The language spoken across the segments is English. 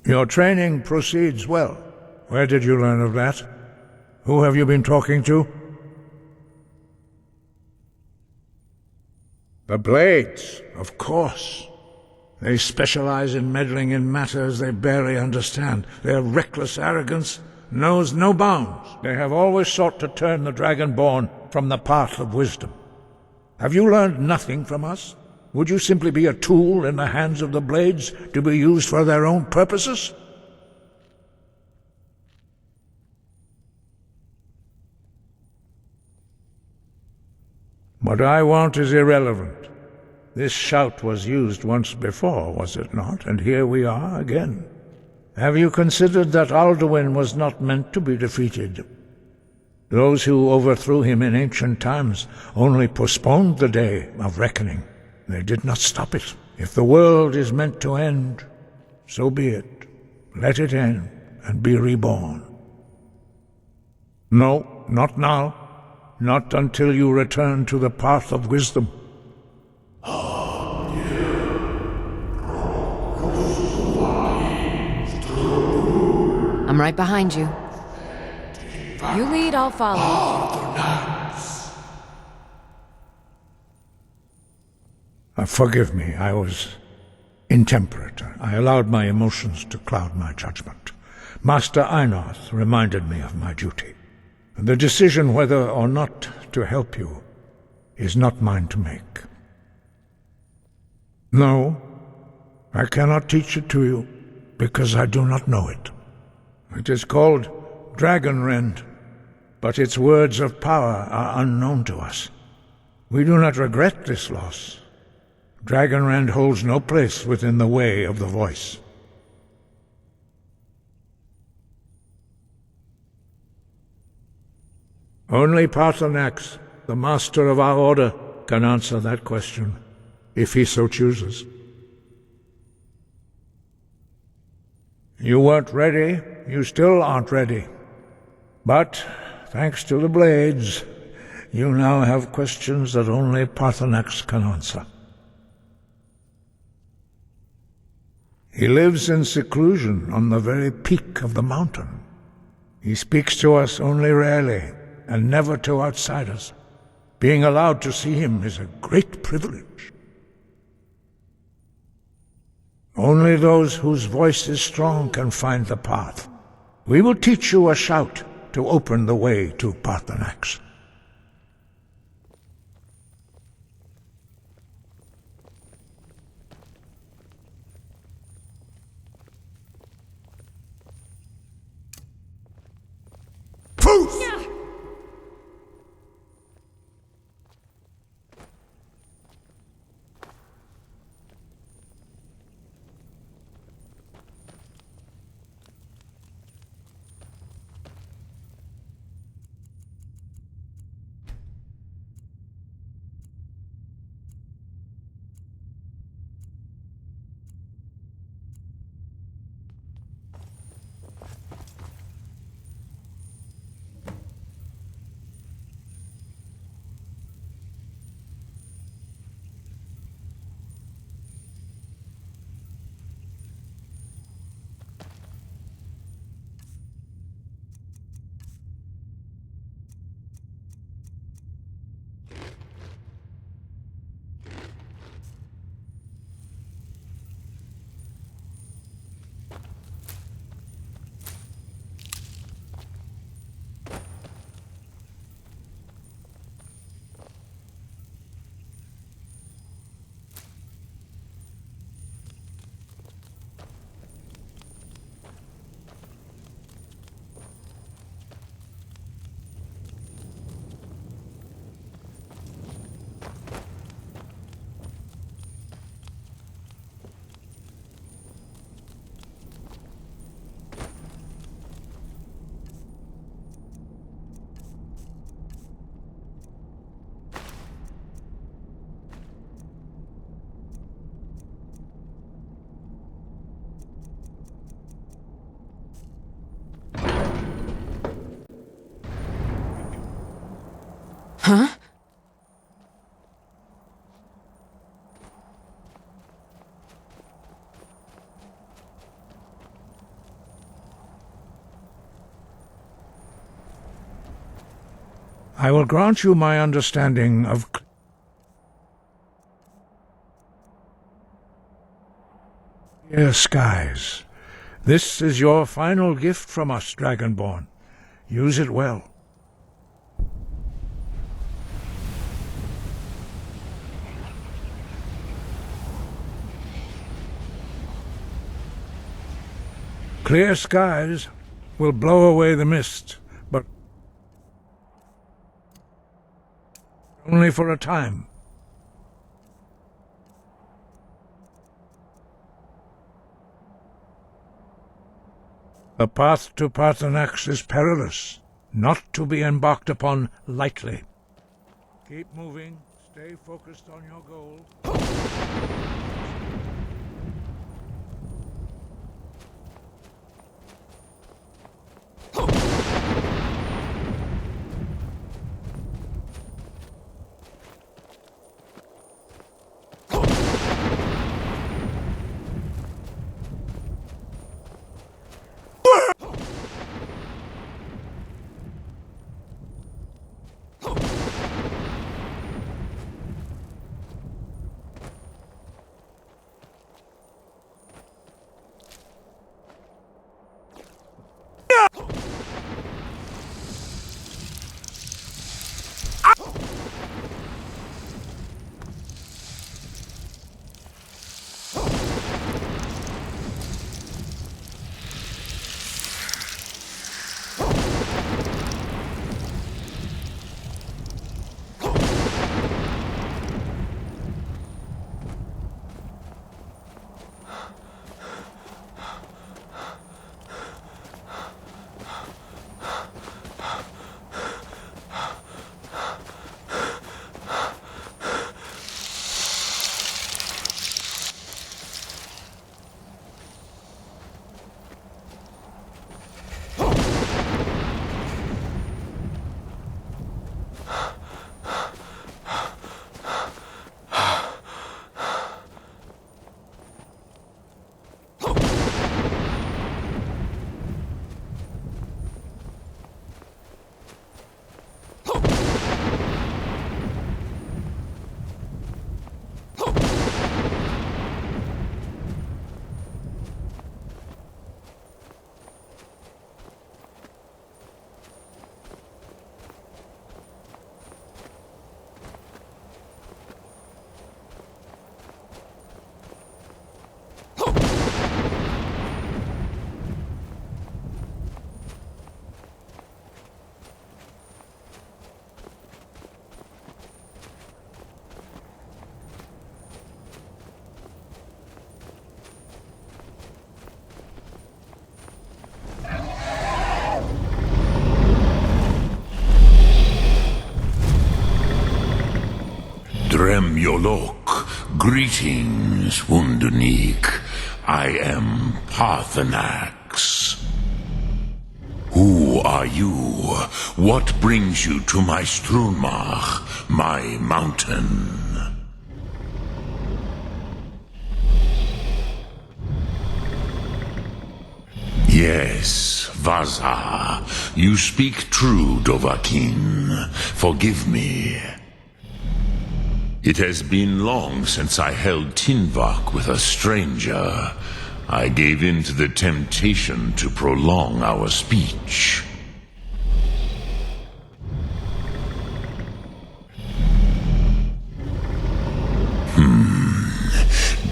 Your training proceeds well. Where did you learn of that? Who have you been talking to? The Blades, of course. They specialize in meddling in matters they barely understand. Their reckless arrogance knows no bounds. They have always sought to turn the Dragonborn from the path of wisdom. Have you learned nothing from us? Would you simply be a tool in the hands of the Blades to be used for their own purposes? What I want is irrelevant. This shout was used once before, was it not? And here we are again. Have you considered that Alduin was not meant to be defeated? Those who overthrew him in ancient times only postponed the day of reckoning. They did not stop it. If the world is meant to end, so be it. Let it end and be reborn. No, not now. Not until you return to the path of wisdom. I'm right behind you. You lead, I'll follow. Forgive me, I was intemperate. I allowed my emotions to cloud my judgment. Master Einarth reminded me of my duty. The decision whether or not to help you is not mine to make. No, I cannot teach it to you, because I do not know it. It is called Dragonrend, but its words of power are unknown to us. We do not regret this loss. Dragonrend holds no place within the way of the voice. Only Paarthurnax, the master of our order, can answer that question, if he so chooses. You weren't ready, you still aren't ready. But, thanks to the Blades, you now have questions that only Paarthurnax can answer. He lives in seclusion on the very peak of the mountain. He speaks to us only rarely, and never to outsiders. Being allowed to see him is a great privilege. Only those whose voice is strong can find the path. We will teach you a shout to open the way to Paarthurnax. Poof! I will grant you my understanding of clear skies. This is your final gift from us, Dragonborn. Use it well. Clear skies will blow away the mist, but only for a time. The path to Paarthurnax is perilous, not to be embarked upon lightly. Keep moving, stay focused on your goal. Yolok, greetings, Wunderneek. I am Paarthurnax. Who are you? What brings you to my Strunmach, my mountain? Yes, Vaza. You speak true, Dovahkiin. Forgive me. It has been long since I held Tinvak with a stranger. I gave in to the temptation to prolong our speech.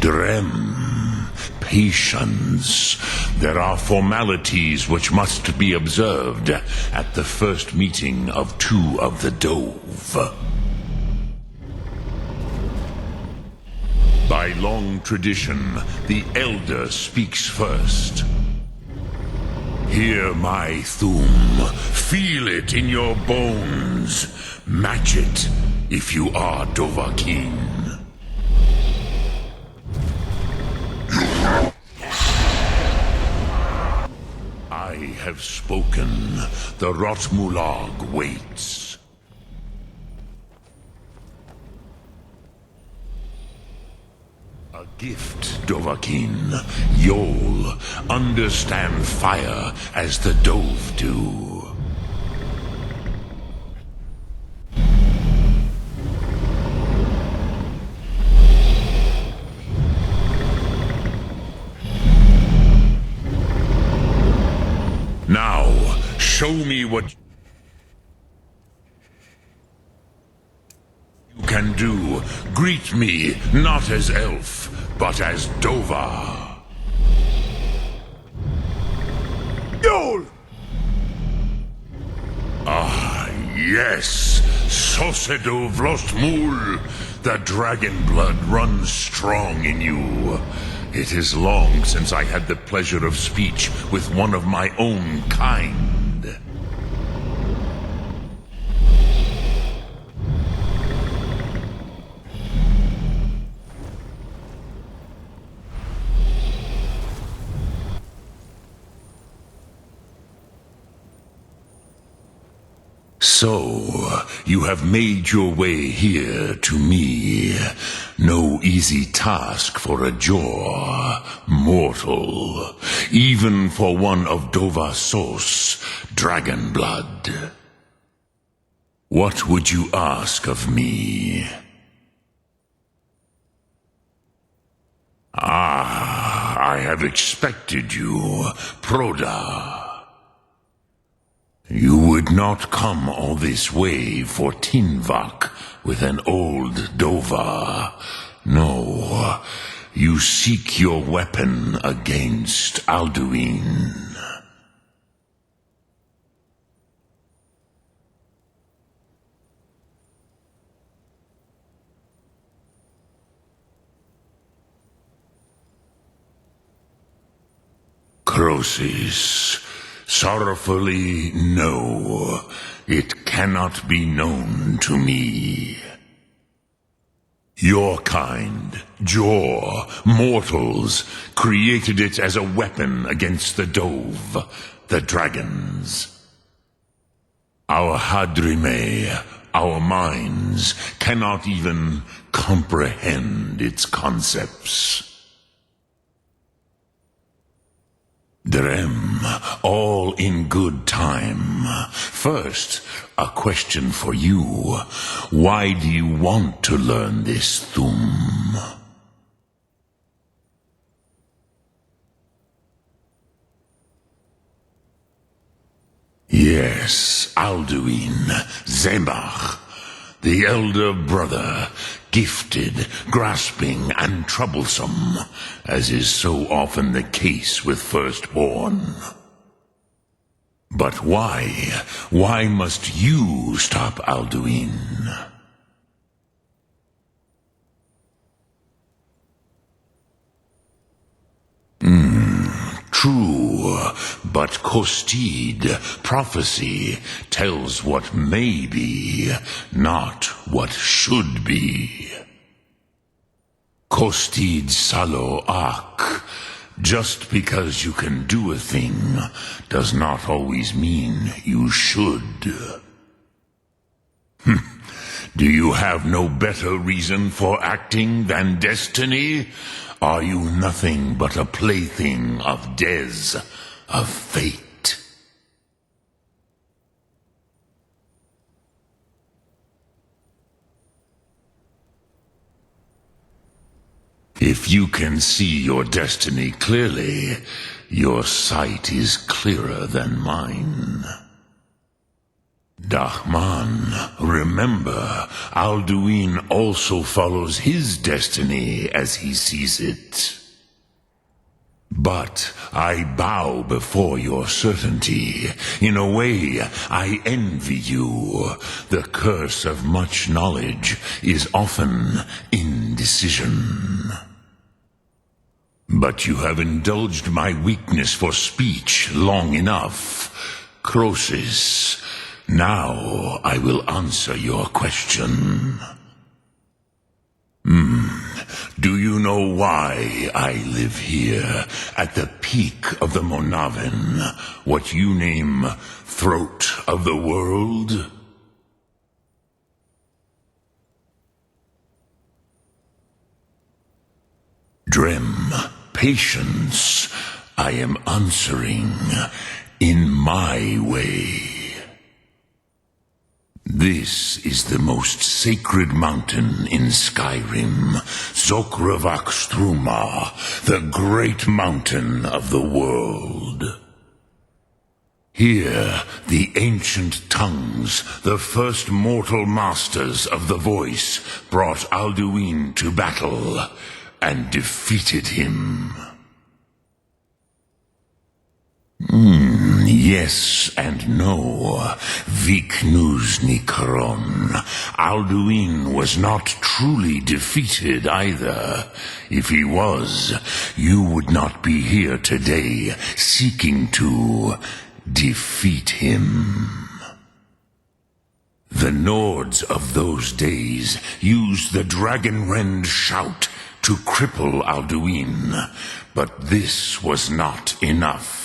Drem. Patience. There are formalities which must be observed at the first meeting of two of the Dove. By long tradition, the Elder speaks first. Hear my Thum. Feel it in your bones. Match it if you are Dovahkiin. I have spoken. The Rotmulag waits. A gift, Dovahkiin. You'll understand fire as the Dove do. Show me what you can do. Greet me not as elf, but as Dova. Yol! Yes, Sosedo Vlostmul. The dragon blood runs strong in you. It is long since I had the pleasure of speech with one of my own kind. So, you have made your way here to me. No easy task for a jaw, mortal, even for one of Dovasos, dragon blood. What would you ask of me? I have expected you, Proda. You would not come all this way for Tinvak with an old Dova. No, you seek your weapon against Alduin. Croesus. Sorrowfully, no. It cannot be known to me. Your kind, Jor, mortals, created it as a weapon against the Dove, the dragons. Our Hadrime, our minds, cannot even comprehend its concepts. Drem, all in good time. First, a question for you. Why do you want to learn this Thum? Yes, Alduin, Zemach, the elder brother, gifted, grasping, and troublesome, as is so often the case with firstborn. But why? Why must you stop Alduin? True, but Kostid, prophecy, tells what may be, not what should be. Kostid Salo Ak. Just because you can do a thing does not always mean you should. Do you have no better reason for acting than destiny? Are you nothing but a plaything of Des, of fate? If you can see your destiny clearly, your sight is clearer than mine. Dahman, remember, Alduin also follows his destiny as he sees it. But I bow before your certainty. In a way, I envy you. The curse of much knowledge is often indecision. But you have indulged my weakness for speech long enough. Croesus, now I will answer your question. Do you know why I live here, at the peak of the Monavin, what you name throat of the world? Drem, patience. I am answering in my way. This is the most sacred mountain in Skyrim, Zokravak Struma, the great mountain of the world. Here, the ancient tongues, the first mortal masters of the voice, brought Alduin to battle and defeated him. Yes and no. Viknus Nikron. Alduin was not truly defeated either. If he was, you would not be here today seeking to defeat him. The Nords of those days used the Dragonrend shout to cripple Alduin, but this was not enough.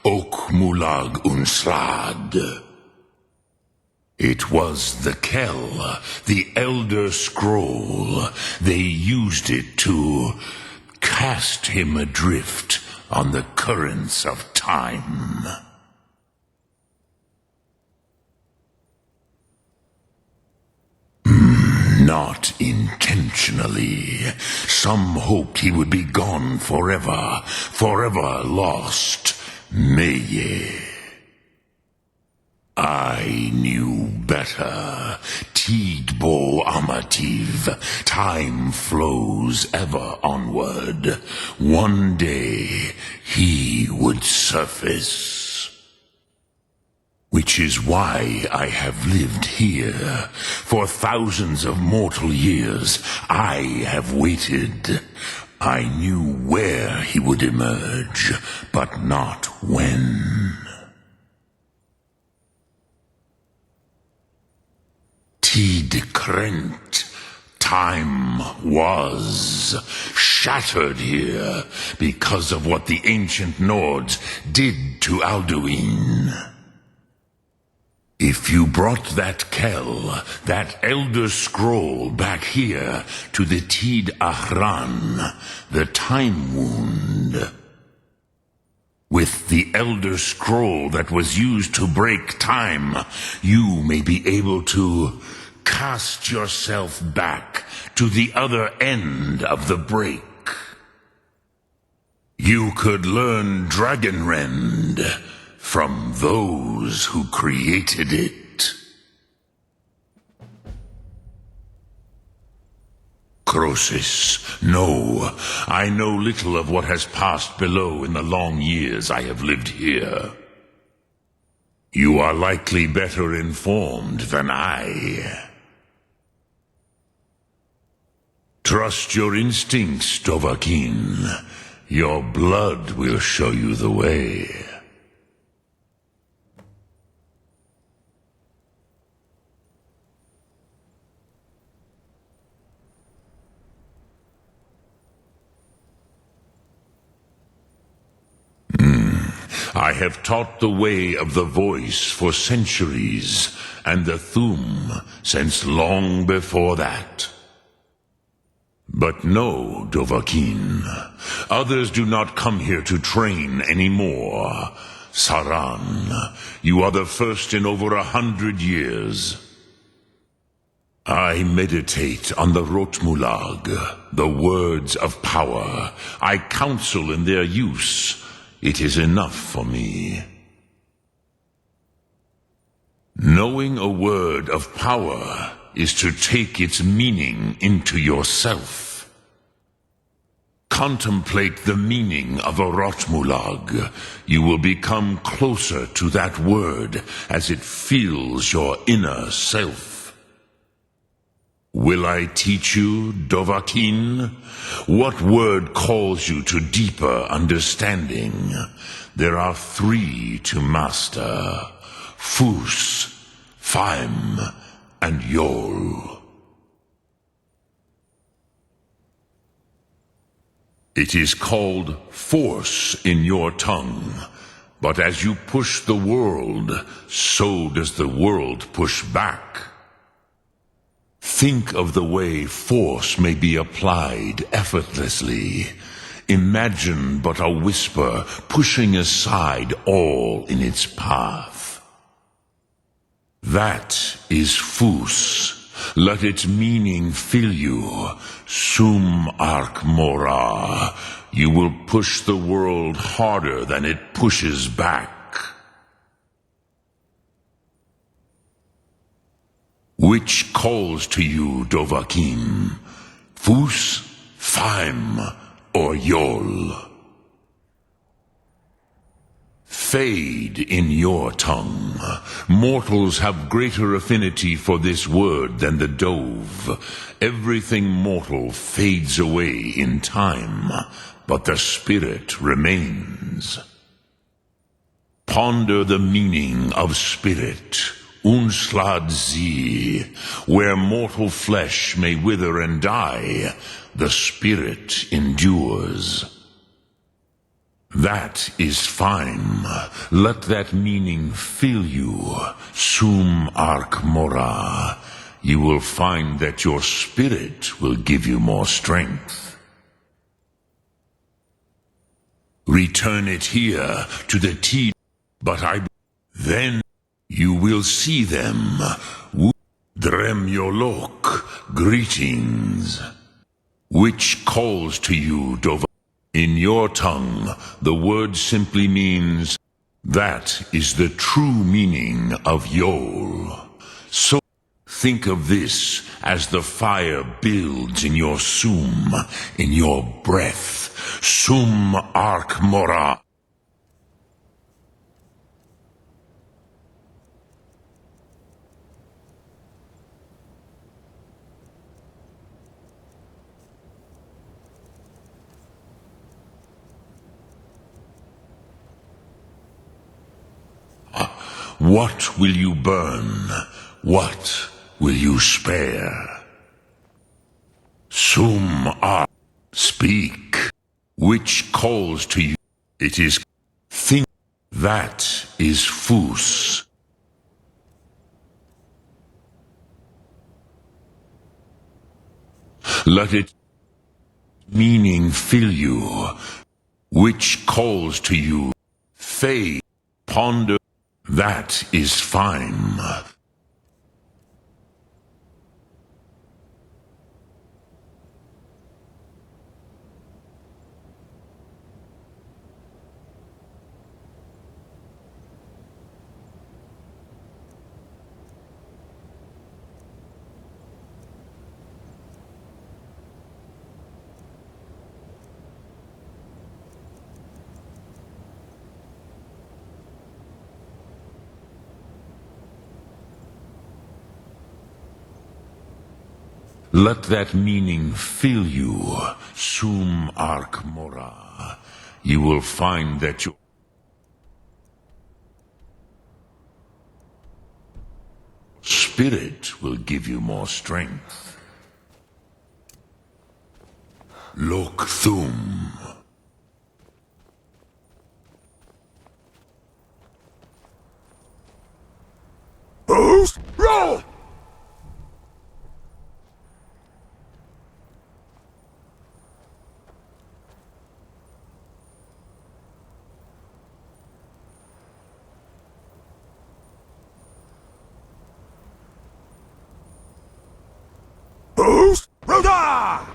Ok Mulag Unslad. It was the Kell, the Elder Scroll. They used it to cast him adrift on the currents of time. Not intentionally. Some hoped he would be gone forever, forever lost. Meye. I knew better. Tidbo Amativ. Time flows ever onward. One day he would surface. Which is why I have lived here. For thousands of mortal years, I have waited. I knew where he would emerge, but not when. Tid Krent. Time was shattered here because of what the ancient Nords did to Alduin. If you brought that Kell, that Elder Scroll back here to the Tid Ahran, the Time Wound, with the Elder Scroll that was used to break time, you may be able to cast yourself back to the other end of the break. You could learn Dragonrend from those who created it. Croesus, no, I know little of what has passed below in the long years I have lived here. You are likely better informed than I. Trust your instincts, Dovahkiin. Your blood will show you the way. I have taught the way of the voice for centuries, and the Thum since long before that. But no, Dovahkiin, others do not come here to train anymore. Saran, you are the first in over 100 years. I meditate on the Rotmulag, the words of power. I counsel in their use. It is enough for me. Knowing a word of power is to take its meaning into yourself. Contemplate the meaning of a Rotmulag. You will become closer to that word as it fills your inner self. Will I teach you, Dovahkiin? What word calls you to deeper understanding? There are 3 to master: Fus, Faim, and Yol. It is called force in your tongue, but as you push the world, so does the world push back. Think of the way force may be applied effortlessly. Imagine but a whisper pushing aside all in its path. That is Fus. Let its meaning fill you. Sum Ark Mora. You will push the world harder than it pushes back. Which calls to you, Dovahkiin? Fus, Faim, or Yol? Fade in your tongue. Mortals have greater affinity for this word than the dove. Everything mortal fades away in time, but the spirit remains. Ponder the meaning of spirit, Unslad Zi. Where mortal flesh may wither and die, the spirit endures. That is fine. Let that meaning fill you, Sum Ark Mora. You will find that your spirit will give you more strength. Return it here to the tea, but then you will see them. Drem Yolok, greetings. Which calls to you, Dova? In your tongue, the word simply means, that is the true meaning of Yol. So think of this as the fire builds in your Sum, in your breath. Sum Ark Mora. What will you burn? What will you spare? Sum Ark, speak. Which calls to you? It is think. That is Fus. Let it meaning fill you. Which calls to you? Fade. Ponder. That is fine. Let that meaning fill you, Sum Ark Mora. You will find that your spirit will give you more strength. Lok Thum. Roll! Rota!